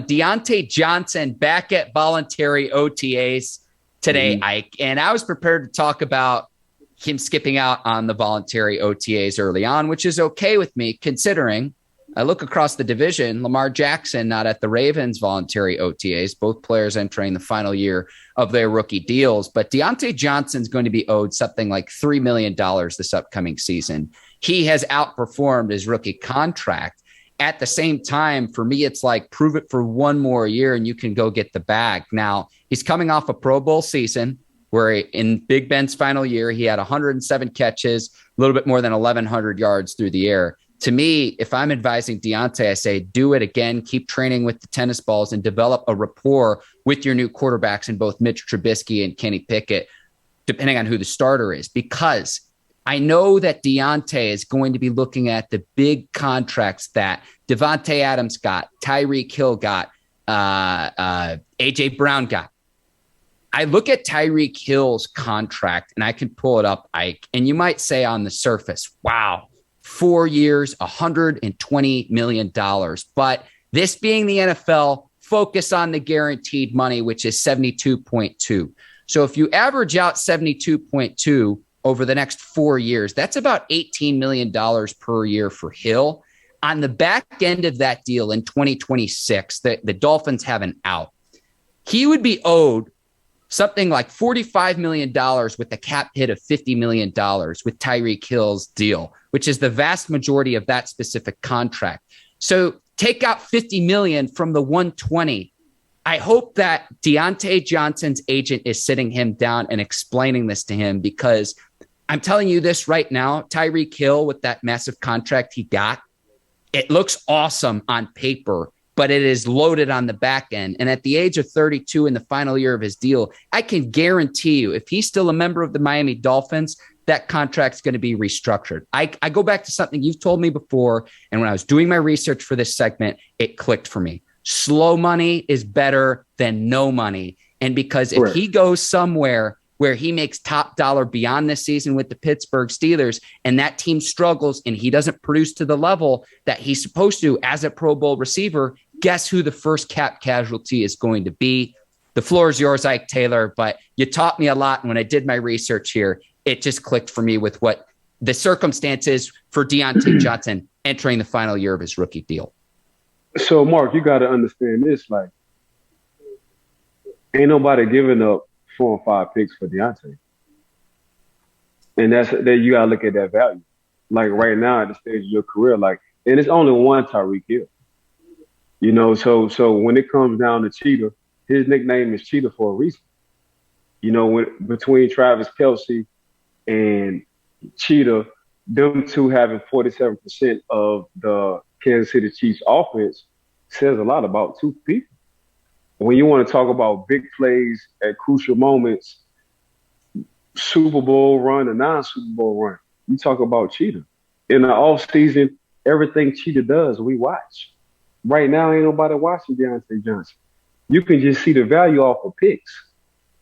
Diontae Johnson back at voluntary OTAs today, Ike. And I was prepared to talk about him skipping out on the voluntary OTAs early on, which is okay with me considering I look across the division, Lamar Jackson not at the Ravens voluntary OTAs, both players entering the final year of their rookie deals. But Diontae Johnson's going to be owed something like $3 million this upcoming season. He has outperformed his rookie contract. At the same time, for me, it's like prove it for one more year and you can go get the bag. Now, he's coming off a Pro Bowl season where in Big Ben's final year, he had 107 catches, a little bit more than 1,100 yards through the air. To me, if I'm advising Diontae, I say do it again, keep training with the tennis balls and develop a rapport with your new quarterbacks in both Mitch Trubisky and Kenny Pickett, depending on who the starter is, because I know that Diontae is going to be looking at the big contracts that Devontae Adams got, Tyreek Hill got, A.J. Brown got. I look at Tyreek Hill's contract, and I can pull it up, Ike, and you might say on the surface, wow, 4 years, $120 million. But this being the NFL, focus on the guaranteed money, which is 72.2. So if you average out 72.2 over the next 4 years, that's about $18 million per year for Hill. On the back end of that deal in 2026, the Dolphins have an out. He would be owed something like $45 million with a cap hit of $50 million with Tyreek Hill's deal, which is the vast majority of that specific contract. So take out $50 million from the 120. I hope that Diontae Johnson's agent is sitting him down and explaining this to him, because I'm telling you this right now, Tyreek Hill with that massive contract he got, it looks awesome on paper, but it is loaded on the back end. And at the age of 32 in the final year of his deal, I can guarantee you, if he's still a member of the Miami Dolphins, that contract's going to be restructured. I go back to something you've told me before, and when I was doing my research for this segment, it clicked for me. Slow money is better than no money. And because if he goes somewhere where he makes top dollar beyond this season with the Pittsburgh Steelers, and that team struggles and he doesn't produce to the level that he's supposed to as a Pro Bowl receiver, guess who the first cap casualty is going to be? The floor is yours, Ike Taylor, but you taught me a lot. And when I did my research here, it just clicked for me with what the circumstances for Diontae Johnson entering the final year of his rookie deal. So, Mark, you got to understand this. Like, ain't nobody giving up 4 or 5 picks for Diontae. And that's that you got to look at that value. Like right now at the stage of your career, like, and it's only one Tyreek Hill. You know, so when it comes down to Cheetah, his nickname is Cheetah for a reason. You know, between Travis Kelce and Cheetah, them two having 47% of the Kansas City Chiefs offense says a lot about two people. When you want to talk about big plays at crucial moments, Super Bowl run and non-Super Bowl run, you talk about Cheetah. In the offseason, everything Cheetah does, we watch. Right now, ain't nobody watching Diontae Johnson. You can just see the value off of picks.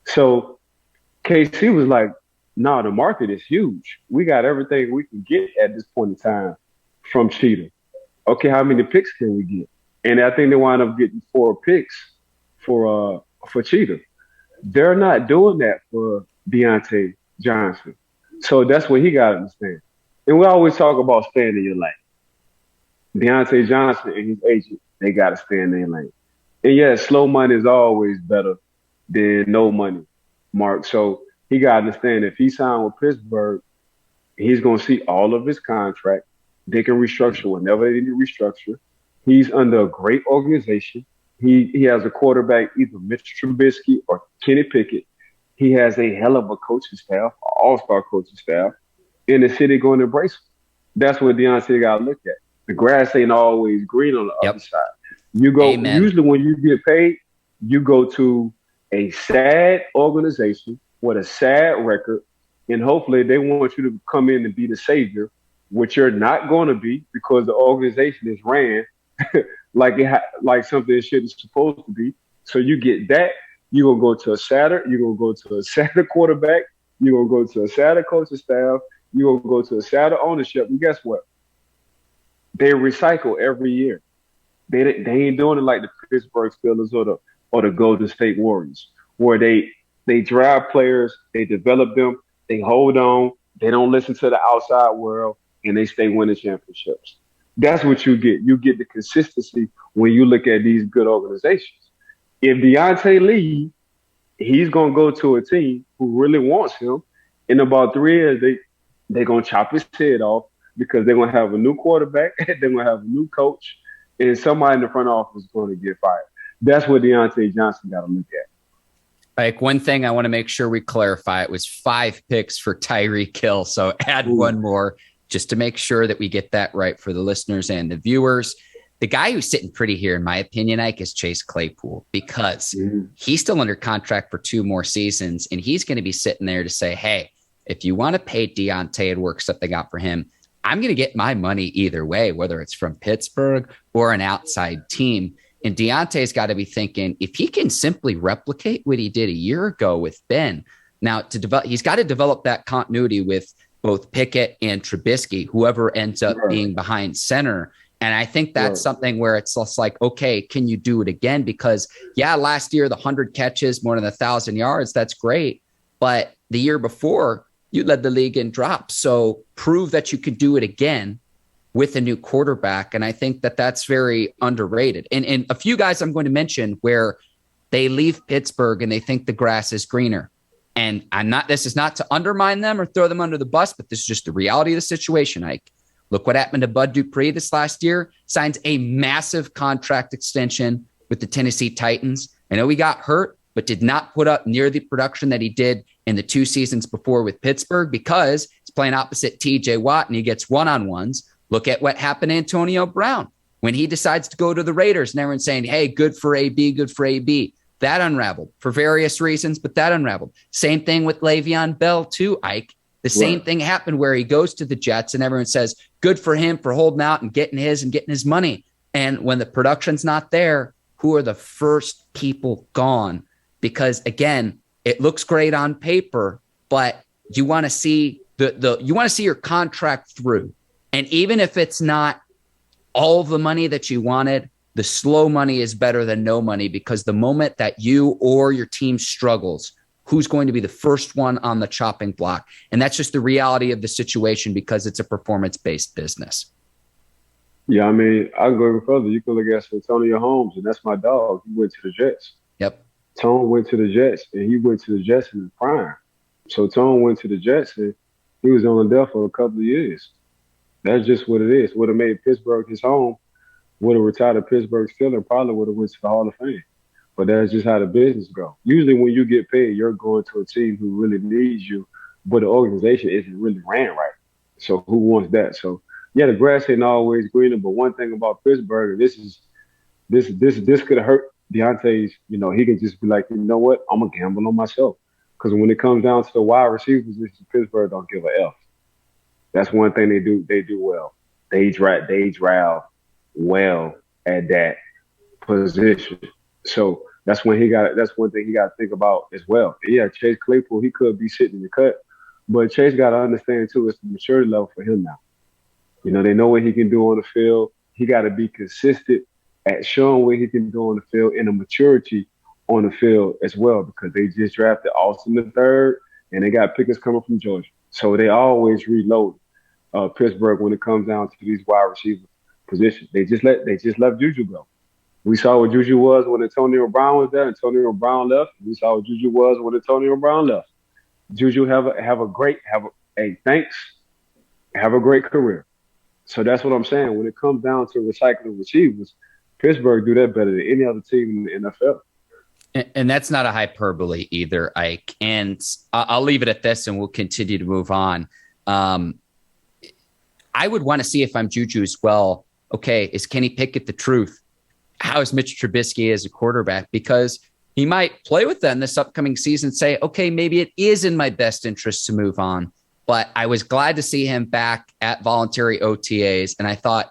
So KC was like, nah, the market is huge. We got everything we can get at this point in time from Cheetah. Okay, how many picks can we get? And I think they wound up getting 4 picks for Cheetah. They're not doing that for Diontae Johnson. So that's what he got to understand. And we always talk about staying in your lane. Diontae Johnson and his agent, they got to stay in their lane. And yeah, slow money is always better than no money, Mark. So he got to understand if he signed with Pittsburgh, he's going to see all of his contract. They can restructure whenever they need to restructure. He's under a great organization. He has a quarterback, either Mitch Trubisky or Kenny Pickett. He has a hell of a coaching staff, all-star coaching staff, and the city going to embrace him. That's what Diontae got to look at. The grass ain't always green on the other side. You go usually when you get paid, you go to a sad organization with a sad record, and hopefully they want you to come in and be the savior, which you're not going to be because the organization is ran like something it shouldn't supposed to be. So you get that. You're going to go to a sadder. You're going to go to a sadder quarterback. You're going to go to a sadder coaching staff. You're going to go to a sadder ownership. And guess what? They recycle every year. They ain't doing it like the Pittsburgh Steelers or the Golden State Warriors, where they draft players, they develop them, they hold on, they don't listen to the outside world, and they stay winning championships. That's what you get. You get the consistency when you look at these good organizations. If Diontae leaves, he's gonna go to a team who really wants him. In about 3 years, they're gonna chop his head off because they're gonna have a new quarterback, they're gonna have a new coach, and somebody in the front office is going to get fired. That's what Diontae Johnson got to look at. Like, one thing I want to make sure we clarify, it was 5 picks for Tyreek Hill. So add one more just to make sure that we get that right for the listeners and the viewers. The guy who's sitting pretty here, in my opinion, Ike, is Chase Claypool, because he's still under contract for 2 more seasons, and he's going to be sitting there to say, hey, if you want to pay Diontae and work something out for him, I'm going to get my money either way, whether it's from Pittsburgh or an outside team. And Diontae's got to be thinking, if he can simply replicate what he did a year ago with Ben, now he's got to develop that continuity with both Pickett and Trubisky, whoever ends up being behind center. And I think that's something where it's just like, okay, can you do it again? Because last year, the 100 catches, more than 1,000 yards, that's great. But the year before, you led the league in drops. So prove that you could do it again with a new quarterback. And I think that that's very underrated. And a few guys I'm going to mention where they leave Pittsburgh and they think the grass is greener. And this is not to undermine them or throw them under the bus, but this is just the reality of the situation, Ike. Look what happened to Bud Dupree this last year. Signs a massive contract extension with the Tennessee Titans. I know he got hurt, but did not put up near the production that he did in the 2 seasons before with Pittsburgh, because he's playing opposite TJ Watt and he gets one-on-ones. Look at what happened to Antonio Brown when he decides to go to the Raiders and everyone's saying, hey, good for AB, good for AB. That unraveled for various reasons, but that unraveled. Same thing with Le'Veon Bell too, Ike. The same thing happened where he goes to the Jets and everyone says, good for him for holding out and getting his money. And when the production's not there, who are the first people gone? Because again, it looks great on paper, but you want to see you want to see your contract through. And even if it's not all the money that you wanted, the slow money is better than no money, because the moment that you or your team struggles, who's going to be the first one on the chopping block? And that's just the reality of the situation, because it's a performance-based business. Yeah, I mean, I'll go even further. You can look at Antonio Holmes, and that's my dog. He went to the Jets. Yep. Tone went to the Jets, and he went to the Jets in the prime. So Tone went to the Jets, and he was on there for a couple of years. That's just what it is. Would have made Pittsburgh his home, would have retired a Pittsburgh Steelers, probably would have went to the Hall of Fame. But that's just how the business goes. Usually when you get paid, you're going to a team who really needs you, but the organization isn't really ran right. So who wants that? So yeah, the grass ain't always greener, but one thing about Pittsburgh, this could have hurt Diontae's, he can just be like, you know what, I'm gonna gamble on myself. Because when it comes down to the wide receiver position, Pittsburgh don't give a F. That's one thing they do well. They draft well at that position. So that's one thing he got to think about as well. Yeah, Chase Claypool, he could be sitting in the cut, but Chase got to understand too, it's the maturity level for him now. They know what he can do on the field. He got to be consistent at showing what he can do on the field, and the maturity on the field as well, because they just drafted Austin III and they got Pickett coming from Georgia. So they always reload Pittsburgh when it comes down to these wide receiver positions. They just let Juju go. We saw what Juju was when Antonio Brown was there. Antonio Brown left. We saw what Juju was when Antonio Brown left. Juju have a great career. So that's what I'm saying. When it comes down to recycling receivers, Pittsburgh do that better than any other team in the NFL. And that's not a hyperbole either, Ike. And I'll leave it at this, and we'll continue to move on. I would want to see, if I'm Juju as well, okay, is Kenny Pickett the truth? How is Mitch Trubisky as a quarterback? Because he might play with them this upcoming season, say, okay, maybe it is in my best interest to move on. But I was glad to see him back at voluntary OTAs. And I thought,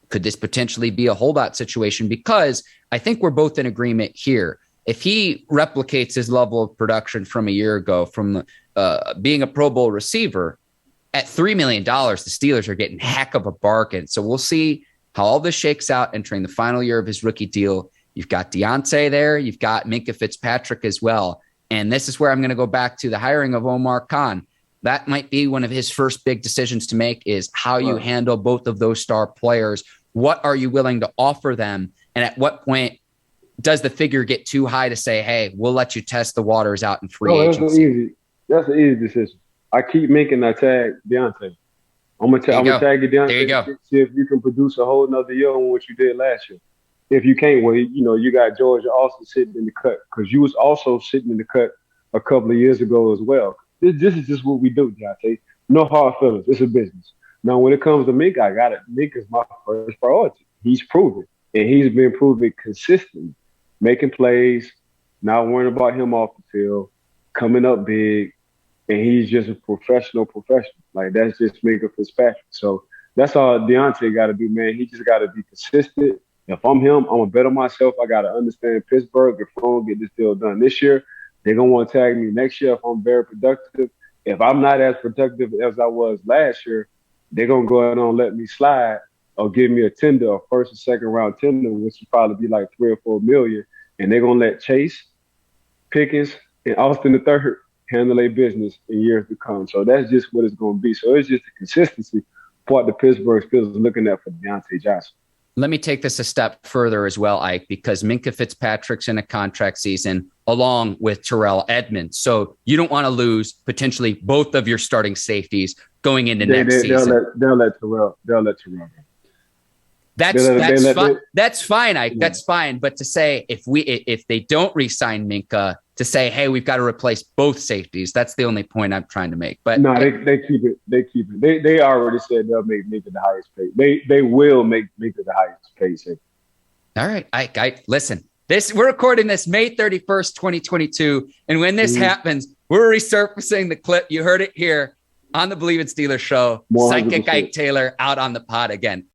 could this potentially be a holdout situation? Because I think we're both in agreement here. If he replicates his level of production from a year ago, from being a Pro Bowl receiver, at $3 million, the Steelers are getting heck of a bargain. So we'll see how all this shakes out entering the final year of his rookie deal. You've got Diontae there. You've got Minkah Fitzpatrick as well. And this is where I'm going to go back to the hiring of Omar Khan. That might be one of his first big decisions to make, is how you handle both of those star players. What are you willing to offer them? And at what point does the figure get too high to say, hey, we'll let you test the waters out in free agency? That's an easy decision. I keep making that tag Diontae. I'm gonna tag you Diontae. There you go. See if you can produce a whole nother year on what you did last year. If you can't, well, you got Georgia also sitting in the cut, because you was also sitting in the cut a couple of years ago as well. This is just what we do, Diontae. No hard feelings. It's a business. Now, when it comes to Minkah, I got it. Minkah is my first priority. He's proven, and he's been proven consistently, making plays, not worrying about him off the field, coming up big, and he's just a professional. Like, that's just Minkah Fitzpatrick. So that's all Diontae got to do, man. He just got to be consistent. If I'm him, I'm going to bet on myself. I got to understand Pittsburgh. If I don't get this deal done this year, they're going to want to tag me next year if I'm very productive. If I'm not as productive as I was last year, they're going to go ahead and let me slide or give me a tender, a first or second round tender, which would probably be like $3 or $4 million. And they're going to let Chase, Pickens, and Austin III handle their business in years to come. So that's just what it's going to be. So it's just the consistency part the Pittsburgh Steelers are looking at for Diontae Johnson. Let me take this a step further as well, Ike, because Minkah Fitzpatrick's in a contract season along with Terrell Edmonds. So you don't want to lose potentially both of your starting safeties going into next season. They'll let Terrell go. That's fine, Ike. That's fine. But to say if they don't re-sign Minkah, to say, hey, we've got to replace both safeties, that's the only point I'm trying to make. But no, they keep it. They already said they'll make Minkah the highest paid. They will make Minkah the highest paid safety. All right, Ike, listen. We're recording this May 31st, 2022, and when this happens, we're resurfacing the clip. You heard it here on the Bleav Steelers show. 100%. Psychic Ike Taylor out on the pod again.